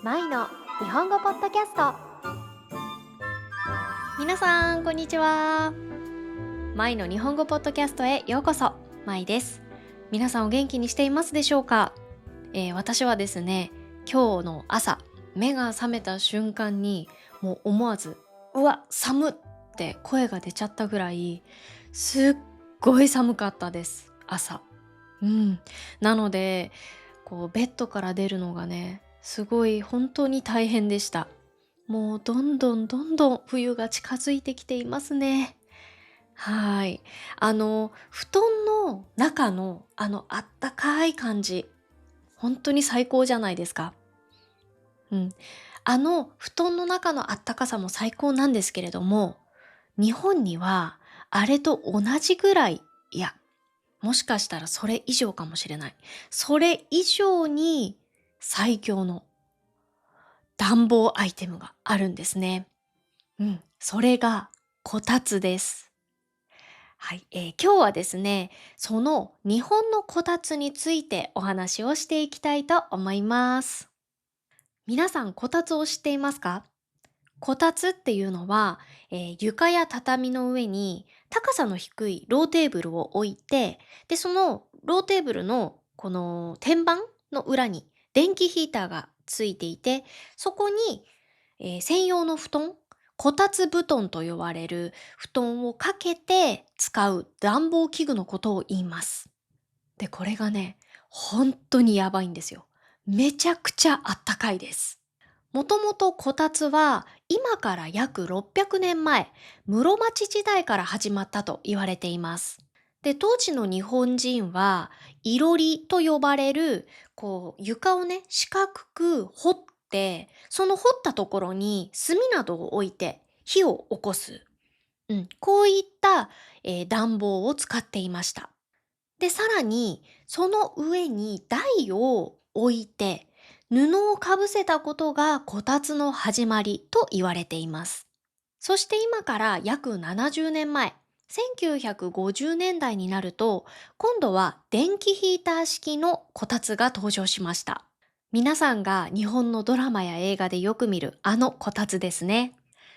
マイの日本語ポッドキャスト。皆さんこんにちは。マイの日本語ポッドキャストへようこそ。マイです。皆さんお元気にしていますでしょうか？私はですね、今日の朝目が覚めた瞬間にもう思わずうわ寒って声が出ちゃったぐらいすっごい寒かったです、朝。なのでベッドから出るのがね、すごい本当に大変でした。もうどんどんどんどん冬が近づいてきていますね。はい。布団の中のあったかい感じ、本当に最高じゃないですか。うん。布団の中のあったかさも最高なんですけれども、日本にはあれと同じぐらい、いや、もしかしたらそれ以上かもしれない。それ以上に最強の暖房アイテムがあるんですね。それがこたつです。はい、今日はですね、その日本のこたつについてお話をしていきたいと思います。皆さんこたつを知っていますか？こたつっていうのは、床や畳の上に高さの低いローテーブルを置いて、で、そのローテーブルのこの天板の裏に電気ヒーターがついていて、そこに、専用の布団、こたつ布団と呼ばれる布団をかけて使う暖房器具のことを言います。で、これがね、本当にやばいんですよ。めちゃくちゃあったかいです。もともとこたつは今から約600年前、室町時代から始まったと言われています。で、当時の日本人は、いろりと呼ばれる、床をね、四角く掘って、その掘ったところに炭などを置いて火を起こす。こういった、暖房を使っていました。で、さらに、その上に台を置いて、布をかぶせたことがこたつの始まりと言われています。そして今から約70年前、1950年代になると、今度は電気ヒーター式のこたつが登場しました。皆さんが日本のドラマや映画でよく見るあのこたつですね。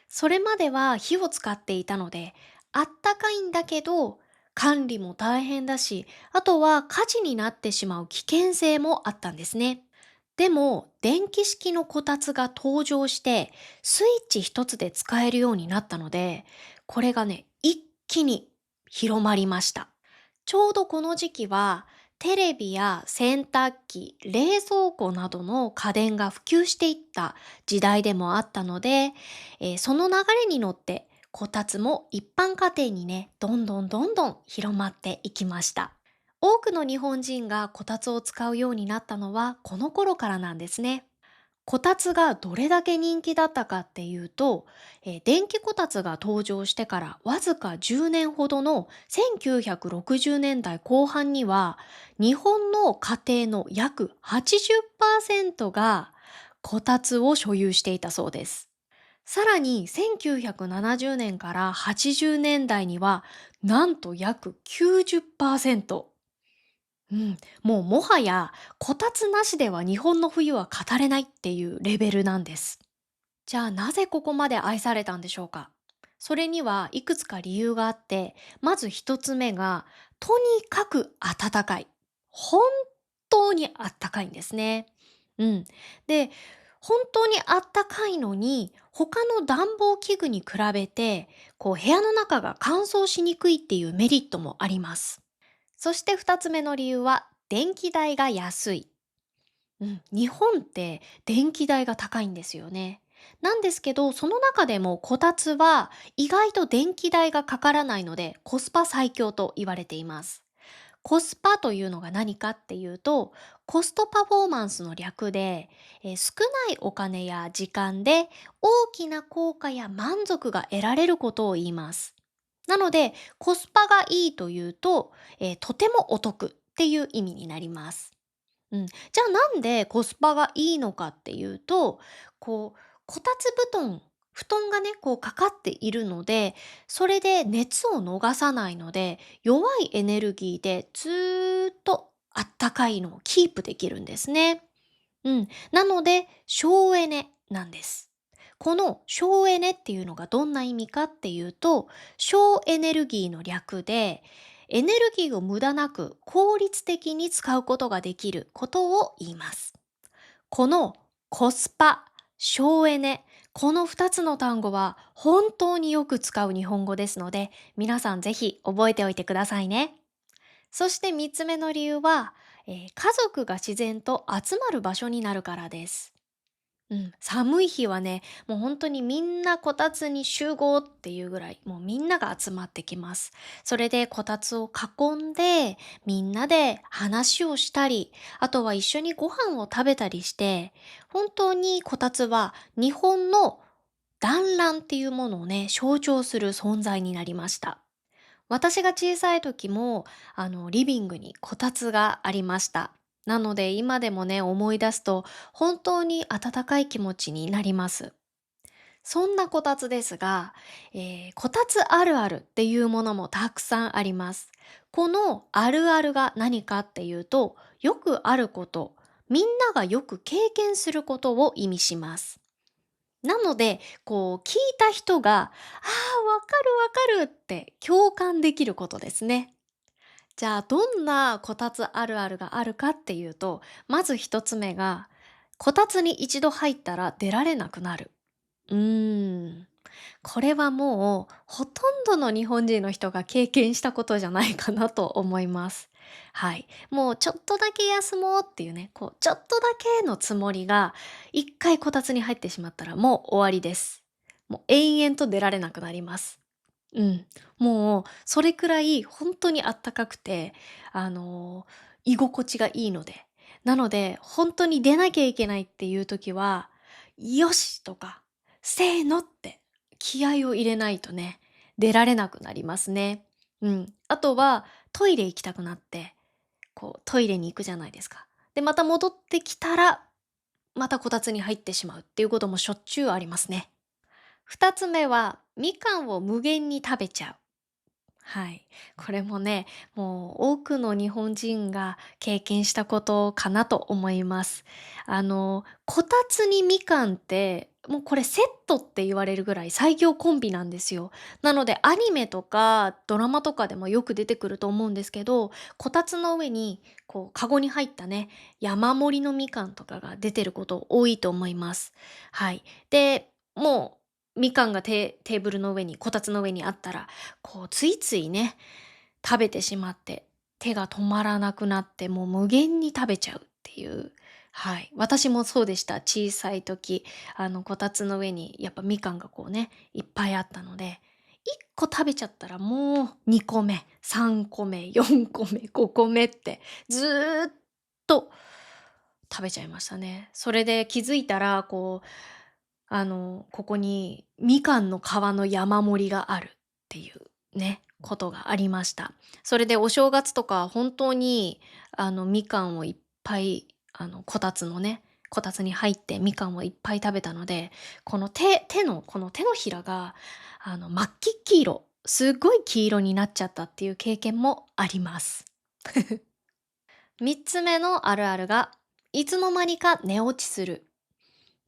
それまでは火を使っていたので、あったかいんだけど、管理も大変だし、あとは火事になってしまう危険性もあったんですね。でも、電気式のこたつが登場して、スイッチ一つで使えるようになったので、これがね、一気に広まりました。ちょうどこの時期は、テレビや洗濯機、冷蔵庫などの家電が普及していった時代でもあったので、その流れに乗って、こたつも一般家庭にね、どんどんどんどん広まっていきました。多くの日本人がこたつを使うようになったのはこの頃からなんですね。こたつがどれだけ人気だったかっていうと、電気こたつが登場してからわずか10年ほどの1960年代後半には、日本の家庭の約80%がこたつを所有していたそうです。さらに1970年から80年代にはなんと約90%。もうもはやこたつなしでは日本の冬は語れないっていうレベルなんです。じゃあなぜここまで愛されたんでしょうか？それにはいくつか理由があって、まず一つ目が、とにかく暖かい。本当に暖かいんですね。うん。で、本当に暖かいのに、他の暖房器具に比べて、部屋の中が乾燥しにくいっていうメリットもあります。そして二つ目の理由は、電気代が安い。日本って電気代が高いんですよね。なんですけど、その中でもこたつは意外と電気代がかからないのでコスパ最強と言われています。コスパというのが何かっていうと、コストパフォーマンスの略で、少ないお金や時間で大きな効果や満足が得られることを言います。なので、コスパがいいというと、とてもお得っていう意味になります。じゃあなんでコスパがいいのかっていうと、こたつ布団がね、かかっているので、それで熱を逃さないので、弱いエネルギーでずーっとあったかいのをキープできるんですね。なので、省エネなんです。この省エネっていうのがどんな意味かっていうと、省エネルギーの略で、エネルギーを無駄なく効率的に使うことができることを言います。このコスパ、省エネ、この2つの単語は本当によく使う日本語ですので、皆さんぜひ覚えておいてくださいね。そして3つ目の理由は、家族が自然と集まる場所になるからです。寒い日はね、もう本当にみんなこたつに集合っていうぐらい、もうみんなが集まってきます。それでこたつを囲んで、みんなで話をしたり、あとは一緒にご飯を食べたりして、本当にこたつは日本の団らんっていうものをね、象徴する存在になりました。私が小さい時も、リビングにこたつがありました。なので今でもね、思い出すと本当に温かい気持ちになります。そんなこたつですが、こたつあるあるっていうものもたくさんあります。このあるあるが何かっていうと、よくあること、みんながよく経験することを意味します。なので、聞いた人が、ああ、わかるわかるって共感できることですね。じゃあ、どんなこたつあるあるがあるかっていうと、まず一つ目が、こたつに一度入ったら出られなくなる。うーん。これはもう、ほとんどの日本人の人が経験したことじゃないかなと思います。はい。もうちょっとだけ休もうっていうね、ちょっとだけのつもりが、一回こたつに入ってしまったらもう終わりです。もう延々と出られなくなります。うん。もう、それくらい本当にあったかくて、あの、居心地がいいので。なので、本当に出なきゃいけないっていう時は、よしとか、せーのって気合を入れないとね、出られなくなりますね。あとは、トイレ行きたくなって、トイレに行くじゃないですか。で、また戻ってきたら、またこたつに入ってしまうっていうこともしょっちゅうありますね。二つ目は、みかんを無限に食べちゃう。はい。これもね、もう多くの日本人が経験したことかなと思います。こたつにみかんって、もうこれセットって言われるぐらい最強コンビなんですよ。なのでアニメとかドラマとかでもよく出てくると思うんですけど、こたつの上にカゴに入ったね、山盛りのみかんとかが出てること多いと思います。はい。で、もうみかんがテーブルの上に、こたつの上にあったら、ついついね、食べてしまって、手が止まらなくなって、もう無限に食べちゃうっていう。はい。私もそうでした。小さい時、こたつの上にやっぱみかんがいっぱいあったので、1個食べちゃったらもう2個目、3個目、4個目、5個目って、ずーっと食べちゃいましたね。それで気づいたら、ここにみかんの皮の山盛りがあるっていうね、ことがありました。それでお正月とか本当に、みかんをいっぱい、こたつに入ってみかんをいっぱい食べたので、この手のひらが、真っ黄色、すっごい黄色になっちゃったっていう経験もあります。3つ目のあるあるが、いつの間にか寝落ちする。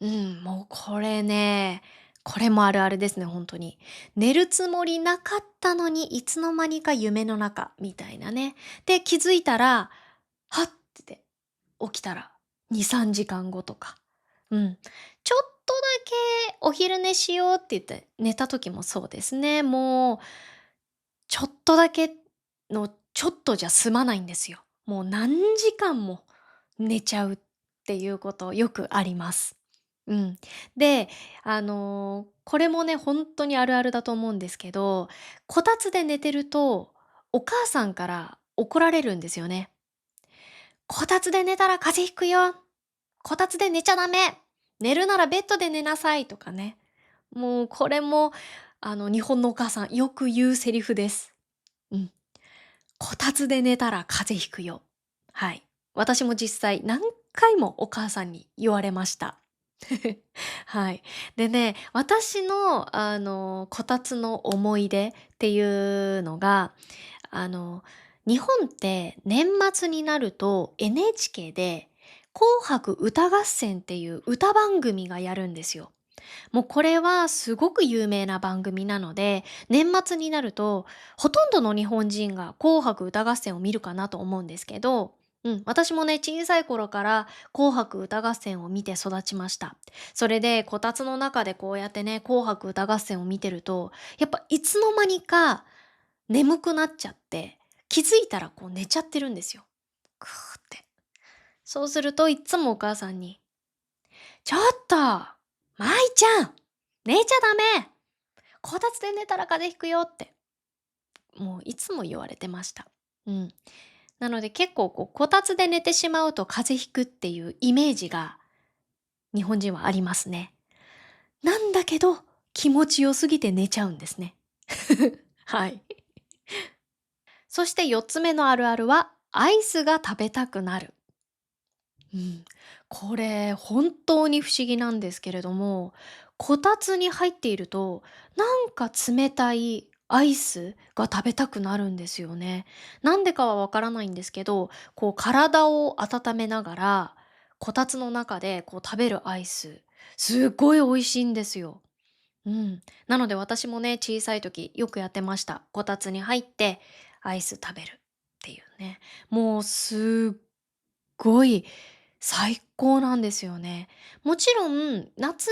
もうこれね、これもあるあるですね、本当に。寝るつもりなかったのに、いつの間にか夢の中みたいなね。で、気づいたら、はっって起きたら、2、3時間後とか。ちょっとだけお昼寝しようって言って寝た時もそうですね。もう、ちょっとだけのちょっとじゃ済まないんですよ。もう何時間も寝ちゃうっていうことよくあります。うん。で、これもね、本当にあるあるだと思うんですけど、こたつで寝てると、お母さんから怒られるんですよね。「こたつで寝たら風邪ひくよ。こたつで寝ちゃダメ。寝るならベッドで寝なさい」とかね。もうこれも、日本のお母さんよく言うセリフです。うん。こたつで寝たら風邪ひくよ。はい。私も実際何回もお母さんに言われました。はい。でね、私の、こたつの思い出っていうのが、あの、日本って年末になると NHK で紅白歌合戦っていう歌番組がやるんですよ。もうこれはすごく有名な番組なので、年末になるとほとんどの日本人が紅白歌合戦を見るかなと思うんですけど、私もね、小さい頃から紅白歌合戦を見て育ちました。それで、こたつの中でこうやってね、紅白歌合戦を見てると、やっぱいつの間にか眠くなっちゃって、気づいたらこう寝ちゃってるんですよ。くーって。そうするといっつもお母さんに、ちょっと舞ちゃん寝ちゃダメ、こたつで寝たら風邪ひくよって、もういつも言われてました。うん。なので結構こう、こたつで寝てしまうと風邪ひくっていうイメージが日本人はありますね。なんだけど、気持ちよすぎて寝ちゃうんですね。はい。そして4つ目のあるあるは、アイスが食べたくなる。うん。これ、本当に不思議なんですけれども、こたつに入っていると、なんか冷たいアイスが食べたくなるんですよね。なんでかはわからないんですけど、こう体を温めながら、こたつの中でこう食べるアイス、すっごい美味しいんですよ。うん。なので私もね、小さい時よくやってました。こたつに入ってアイス食べるっていうね。もうすっごい最高なんですよね。もちろん、夏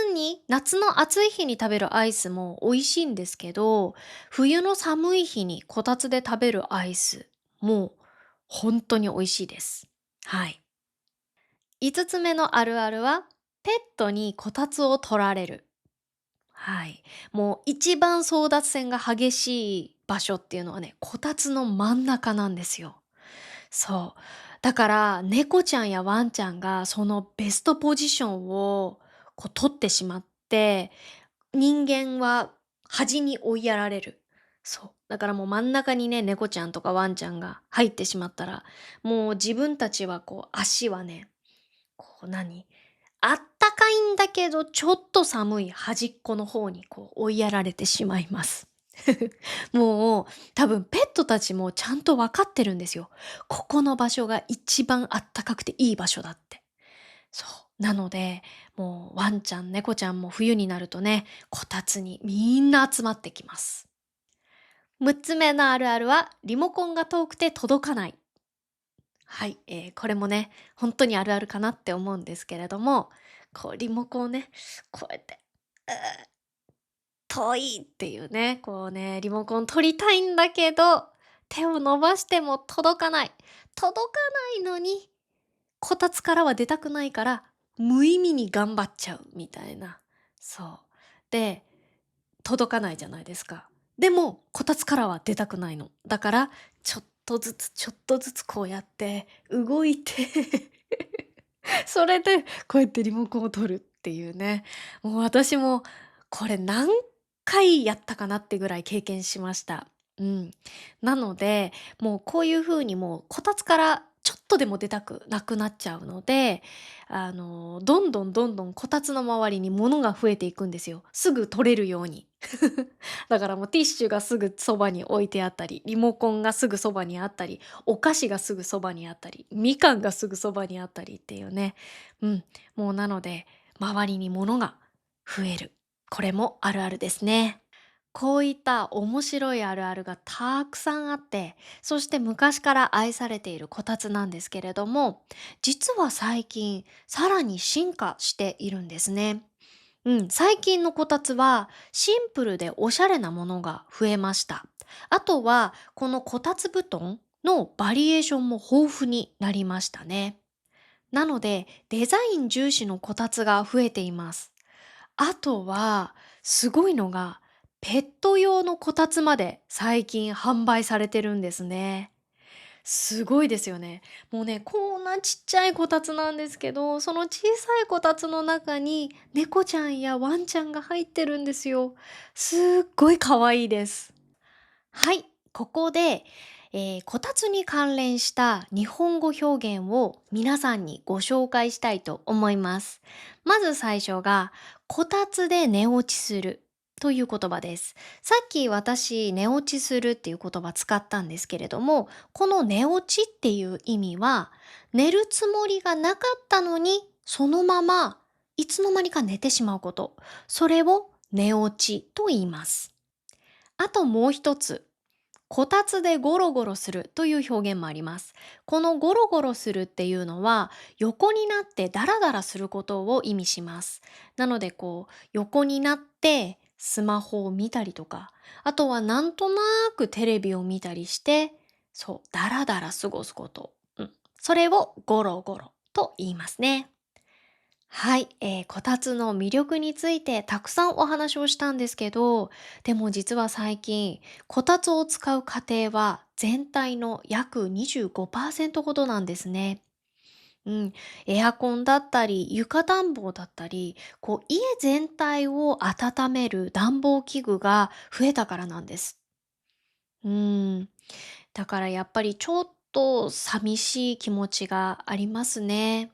の暑い日に食べるアイスも美味しいんですけど、冬の寒い日にこたつで食べるアイスも本当に美味しいです。はい。5つ目のあるあるは、ペットにこたつを取られる。はい。もう一番争奪戦が激しい場所っていうのはね、こたつの真ん中なんですよ。そう。だから、猫ちゃんやワンちゃんがそのベストポジションをこう取ってしまって、人間は端に追いやられる。そう。だからもう真ん中にね、猫ちゃんとかワンちゃんが入ってしまったら、もう自分たちはこう足はね、あったかいんだけど、ちょっと寒い端っこの方にこう追いやられてしまいます。もう多分ペットたちもちゃんとわかってるんですよ。ここの場所が一番あったかくていい場所だって。そう。なので、もうワンちゃん、猫ちゃんも冬になるとね、こたつにみんな集まってきます。6つ目のあるあるは、リモコンが遠くて届かない。はい、これもね、本当にあるあるかなって思うんですけれども、こうリモコンをね、こうやって、うー遠いっていうね、こうね、リモコン取りたいんだけど、手を伸ばしても届かない。届かないのに、こたつからは出たくないから、無意味に頑張っちゃうみたいな。そう。で、届かないじゃないですか。でも、こたつからは出たくないの。だから、ちょっとずつちょっとずつこうやって動いてそれでこうやってリモコンを取るっていうね。もう私もこれ何回やったかなってぐらい経験しました。うん。なので、もうこういう風にもうこたつからちょっとでも出たくなくなっちゃうので、どんどんどんどんこたつの周りに物が増えていくんですよ。すぐ取れるように。だからもうティッシュがすぐそばに置いてあったり、リモコンがすぐそばにあったり、お菓子がすぐそばにあったり、みかんがすぐそばにあったりっていうね。うん。もうなので、周りに物が増える。これもあるあるですね。こういった面白いあるあるがたくさんあって、そして昔から愛されているこたつなんですけれども、実は最近さらに進化しているんですね。最近のこたつはシンプルでおしゃれなものが増えました。あとはこのこたつ布団のバリエーションも豊富になりましたね。なのでデザイン重視のこたつが増えています。あとはすごいのがペット用のこたつまで最近販売されてるんですね。すごいですよね。もうね、こんなちっちゃいこたつなんですけど、その小さいこたつの中に猫ちゃんやワンちゃんが入ってるんですよ。すっごい可愛いです。はい、ここで、こたつに関連した日本語表現を皆さんにご紹介したいと思います。まず最初が、こたつで寝落ちする。という言葉です。さっき私、寝落ちするっていう言葉使ったんですけれども、この寝落ちっていう意味は、寝るつもりがなかったのに、そのままいつの間にか寝てしまうこと。それを寝落ちと言います。あともう一つ、こたつでゴロゴロするという表現もあります。このゴロゴロするっていうのは、横になってダラダラすることを意味します。なので横になってスマホを見たりとか、あとはなんとなくテレビを見たりして、そう、ダラダラ過ごすこと。それをゴロゴロと言いますね。はい、こたつの魅力についてたくさんお話をしたんですけど、でも実は最近、こたつを使う家庭は全体の約25%ほどなんですね。うん、エアコンだったり、床暖房だったり、家全体を温める暖房器具が増えたからなんです。うん、だからやっぱりちょっと寂しい気持ちがありますね。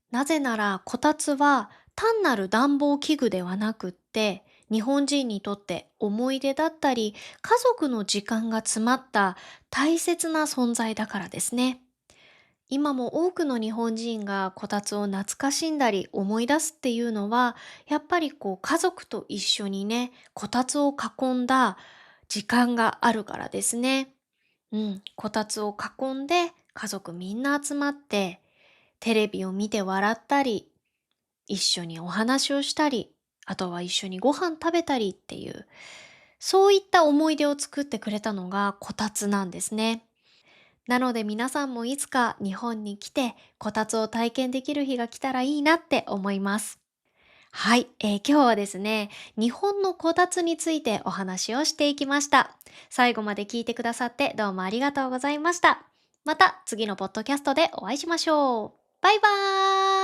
なぜなら、こたつは単なる暖房器具ではなくって、日本人にとって思い出だったり、家族の時間が詰まった大切な存在だからですね。今も多くの日本人がこたつを懐かしんだり思い出すっていうのは、やっぱり家族と一緒にね、こたつを囲んだ時間があるからですね。こたつを囲んで家族みんな集まって、テレビを見て笑ったり、一緒にお話をしたり、あとは一緒にご飯食べたりっていう、そういった思い出を作ってくれたのがこたつなんですね。なので皆さんもいつか日本に来てこたつを体験できる日が来たらいいなって思います。はい、今日はですね、日本のこたつについてお話をしていきました。最後まで聞いてくださってどうもありがとうございました。また次のポッドキャストでお会いしましょう。バイバーイ。